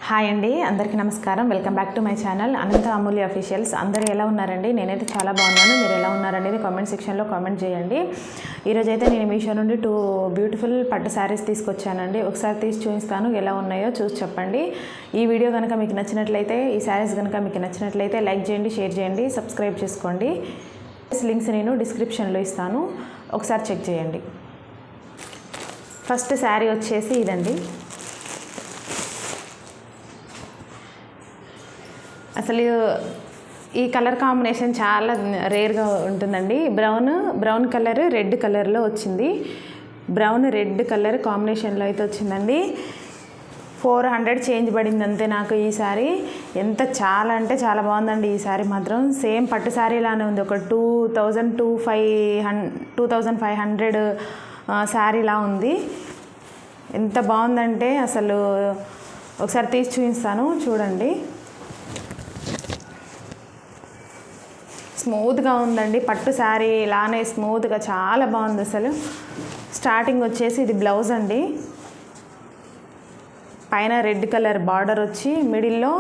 Hi అండి, అందరికీ నమస్కారం. Welcome back to my channel Anantha Amulya officials. అందరూ ఎలా ఉన్నారండి? నేనైతే చాలా బాగున్నాను. మీరు ఎలా ఉన్నారనేది కామెంట్ సెక్షన్లో కామెంట్ చేయండి. ఈరోజైతే నేను మీషో నుండి 2 బ్యూటిఫుల్ పట్టు శారీస్ తీసుకొచ్చానండి. ఒకసారి తీసి చూపిస్తాను, ఎలా ఉన్నాయో చూసి చెప్పండి. ఈ వీడియో కనుక మీకు నచ్చినట్లయితే, ఈ శారీస్ కనుక మీకు నచ్చినట్లయితే లైక్ చేయండి, షేర్ చేయండి, సబ్స్క్రైబ్ చేసుకోండి. లింక్స్ నేను డిస్క్రిప్షన్లో ఇస్తాను, ఒకసారి చెక్ చేయండి. ఫస్ట్ శారీ వచ్చేసి ఇదండి. అసలు ఈ కలర్ కాంబినేషన్ చాలా రేర్గా ఉంటుందండి. బ్రౌన్ కలర్ రెడ్ కలర్లో వచ్చింది. బ్రౌన్ రెడ్ కలర్ కాంబినేషన్లో అయితే వచ్చిందండి. 400 చేంజ్ పడింది అంతే నాకు ఈ సారీ. చాలా అంటే చాలా బాగుందండి ఈ సారీ మాత్రం. సేమ్ పట్టు సారీ లానే ఉంది. ఒక 2500 శారీలా ఉంది. ఎంత బాగుందంటే అసలు ఒకసారి తీసి చూపిస్తాను, చూడండి. స్మూత్గా ఉందండి, పట్టు శారీ లానే స్మూత్గా చాలా బాగుంది అసలు. స్టార్టింగ్ వచ్చేసి ఇది బ్లౌజ్ అండి. పైన రెడ్ కలర్ బార్డర్ వచ్చి మిడిల్లో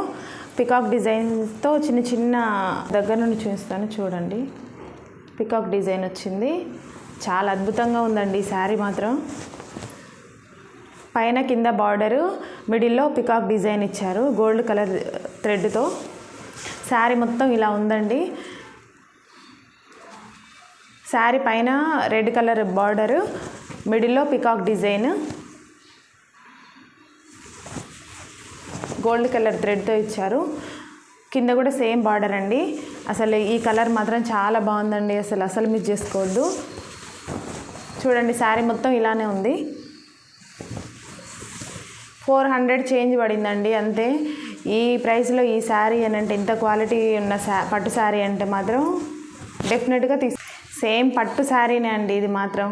పికాక్ డిజైన్తో చిన్న దగ్గర నుండి చూపిస్తాను, చూడండి. పికాక్ డిజైన్ వచ్చింది. చాలా అద్భుతంగా ఉందండి ఈ శారీ మాత్రం. పైన కింద బార్డరు, మిడిల్లో పికాక్ డిజైన్ ఇచ్చారు గోల్డ్ కలర్ థ్రెడ్తో. శారీ మొత్తం ఇలా ఉందండి. శారీ పైన రెడ్ కలర్ బార్డరు, మిడిల్లో పికాక్ డిజైన్, గోల్డ్ కలర్ థ్రెడ్తో ఇచ్చారు. కింద కూడా సేమ్ బార్డర్ అండి. అసలు ఈ కలర్ మాత్రం చాలా బాగుందండి. అసలు మిస్ చేసుకోవద్దు. చూడండి, శారీ మొత్తం ఇలానే ఉంది. 400 చేంజ్ పడిందండి అంతే. ఈ ప్రైస్లో ఈ శారీ అని అంటే, ఇంత క్వాలిటీ ఉన్న పట్టు శారీ అంటే మాత్రం డెఫినెట్గా సేమ్ పట్టు శారీనే అండి ఇది మాత్రం.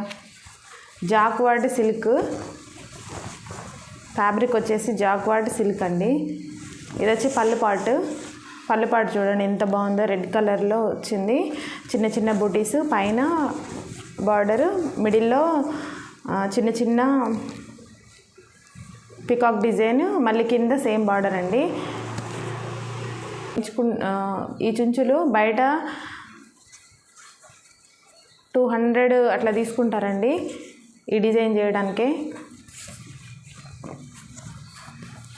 జాక్వార్డ్ సిల్క్ ఫ్యాబ్రిక్ వచ్చేసి జాక్వార్డ్ సిల్క్ అండి. ఇది వచ్చి పళ్ళు పాటు చూడండి ఎంత బాగుందో. రెడ్ కలర్లో వచ్చింది. చిన్న బూటీస్, పైన బార్డరు, మిడిల్లో చిన్న పికాక్ డిజైన్, మళ్ళీ కింద సేమ్ బార్డర్ అండి. ఈ చుంచులు బయట 200 అట్లా తీసుకుంటారండి ఈ డిజైన్ చేయడానికే.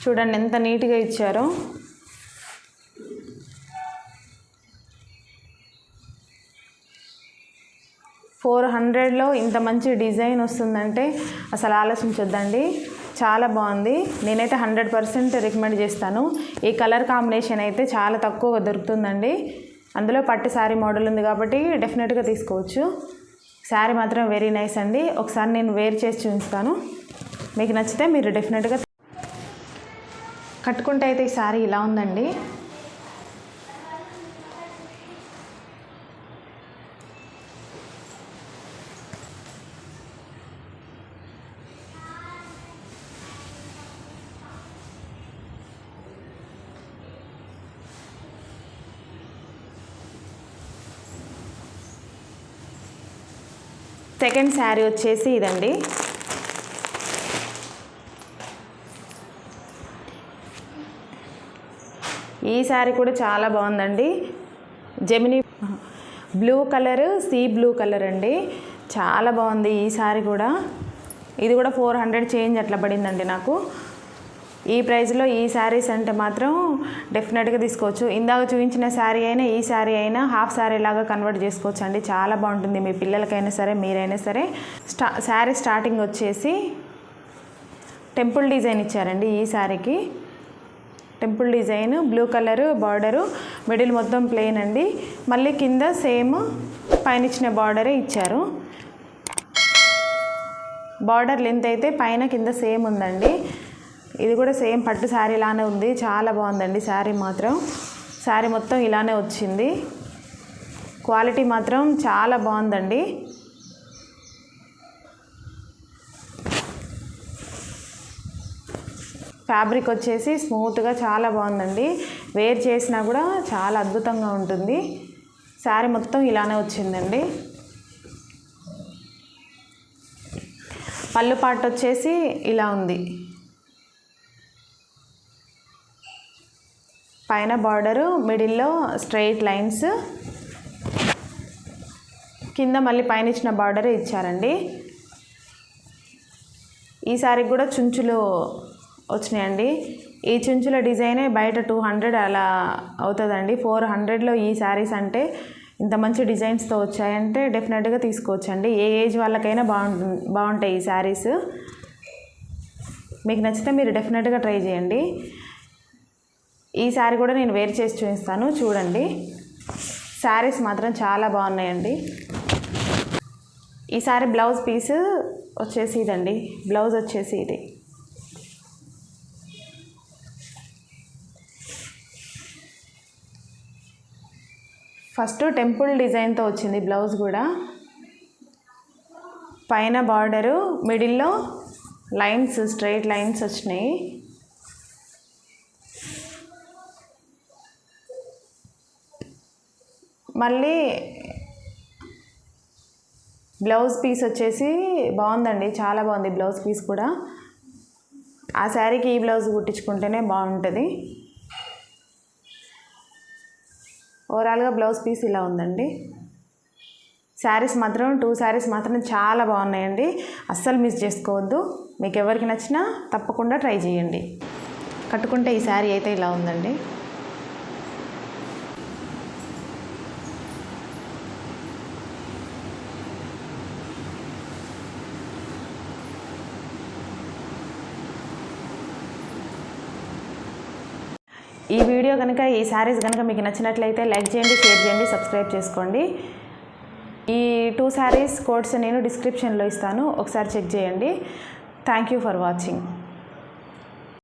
చూడండి ఎంత నీట్గా ఇచ్చారో. $400లో ఇంత మంచి డిజైన్ వస్తుందంటే అసలు ఆలోచించొద్దండి. చాలా బాగుంది. నేనైతే 100% రికమెండ్ చేస్తాను. ఈ కలర్ కాంబినేషన్ అయితే చాలా తక్కువగా దొరుకుతుందండి. అందులో పట్టు శారీ మోడల్ ఉంది కాబట్టి డెఫినెట్గా తీసుకోవచ్చు. శారీ మాత్రం వెరీ నైస్ అండి. ఒకసారి నేను వేర్ చేసి చూపిస్తాను, మీకు నచ్చితే మీరు డెఫినెట్గా కట్టుకుంటే అయితే ఈ శారీ ఇలా ఉందండి. సెకండ్ శారీ వచ్చేసి ఇదండి. ఈ శారీ కూడా చాలా బాగుందండి. Gemini blue colour, sea blue colour అండి. చాలా బాగుంది ఈ శారీ కూడా. ఇది కూడా 400 చేంజ్ అట్లా పడిందండి నాకు. ఈ ప్రైస్లో ఈ శారీస్ అంటే మాత్రం డెఫినెట్గా తీసుకోవచ్చు. ఇందాక చూపించిన శారీ అయినా ఈ శారీ అయినా హాఫ్ శారీ లాగా కన్వర్ట్ చేసుకోవచ్చు అండి. చాలా బాగుంటుంది. మీ పిల్లలకైనా సరే, మీరైనా సరే. శారీ స్టార్టింగ్ వచ్చేసి టెంపుల్ డిజైన్ ఇచ్చారండి ఈ శారీకి. Temple design, blue colour border, middle మొత్తం ప్లెయిన్ అండి. మళ్ళీ కింద సేమ్ పైన ఇచ్చిన బార్డరే ఇచ్చారు. బార్డర్ లెంత్ అయితే పైన కింద సేమ్ ఉందండి. ఇది కూడా సేమ్ పట్టు శారీ లానే ఉంది. చాలా బాగుందండి శారీ మాత్రం. శారీ మొత్తం ఇలానే వచ్చింది. క్వాలిటీ మాత్రం చాలా బాగుందండి. ఫ్యాబ్రిక్ వచ్చేసి స్మూత్గా చాలా బాగుందండి. వేర్ చేసినా కూడా చాలా అద్భుతంగా ఉంటుంది. శారీ మొత్తం ఇలానే వచ్చిందండి. పళ్ళు పార్ట్ వచ్చేసి ఇలా ఉంది. పైన బార్డరు, మిడిల్లో స్ట్రైట్ లైన్స్, కింద మళ్ళీ పైన ఇచ్చిన బార్డర్ ఇచ్చారండి. ఈ శారీకి కూడా చుంచులు వచ్చినాయండి. ఈ చుంచుల డిజైనే బయట 200 అలా అవుతుందండి. 400లో ఈ శారీస్ అంటే ఇంత మంచి డిజైన్స్తో వచ్చాయంటే డెఫినెట్గా తీసుకోవచ్చండి. ఏ ఏజ్ వాళ్ళకైనా బాగుంటాయి ఈ శారీస్. మీకు నచ్చితే మీరు డెఫినెట్గా ట్రై చేయండి. ఈ శారీ కూడా నేను వేర్ చేసి చూపిస్తాను చూడండి. శారీస్ మాత్రం చాలా బాగున్నాయండి. ఈ శారీ బ్లౌజ్ పీస్ వచ్చేసి ఇదండి. బ్లౌజ్ వచ్చేసి ఇది. ఫస్ట్ టెంపుల్ డిజైన్తో వచ్చింది బ్లౌజ్ కూడా. పైన బార్డరు, మిడిల్లో లైన్స్, స్ట్రైట్ లైన్స్ వచ్చినాయి. మళ్ళీ బ్లౌజ్ పీస్ వచ్చేసి బాగుందండి, చాలా బాగుంది బ్లౌజ్ పీస్ కూడా. ఆ శారీకి ఈ బ్లౌజ్ కుట్టించుకుంటేనే బాగుంటుంది. ఓవరాల్గా బ్లౌజ్ పీస్ ఇలా ఉందండి. శారీస్ మాత్రం 2 శారీస్ మాత్రం చాలా బాగున్నాయండి. అస్సలు మిస్ చేసుకోవద్దు. మీకు ఎవరికి నచ్చినా తప్పకుండా ట్రై చేయండి. కట్టుకుంటే ఈ శారీ అయితే ఇలా ఉందండి. ఈ వీడియో కనుక, ఈ శారీస్ కనుక మీకు నచ్చినట్లయితే లైక్ చేయండి, షేర్ చేయండి, సబ్స్క్రైబ్ చేసుకోండి. ఈ 2 శారీస్ కోడ్స్ నేను డిస్క్రిప్షన్లో ఇస్తాను, ఒకసారి చెక్ చేయండి. Thank you for watching.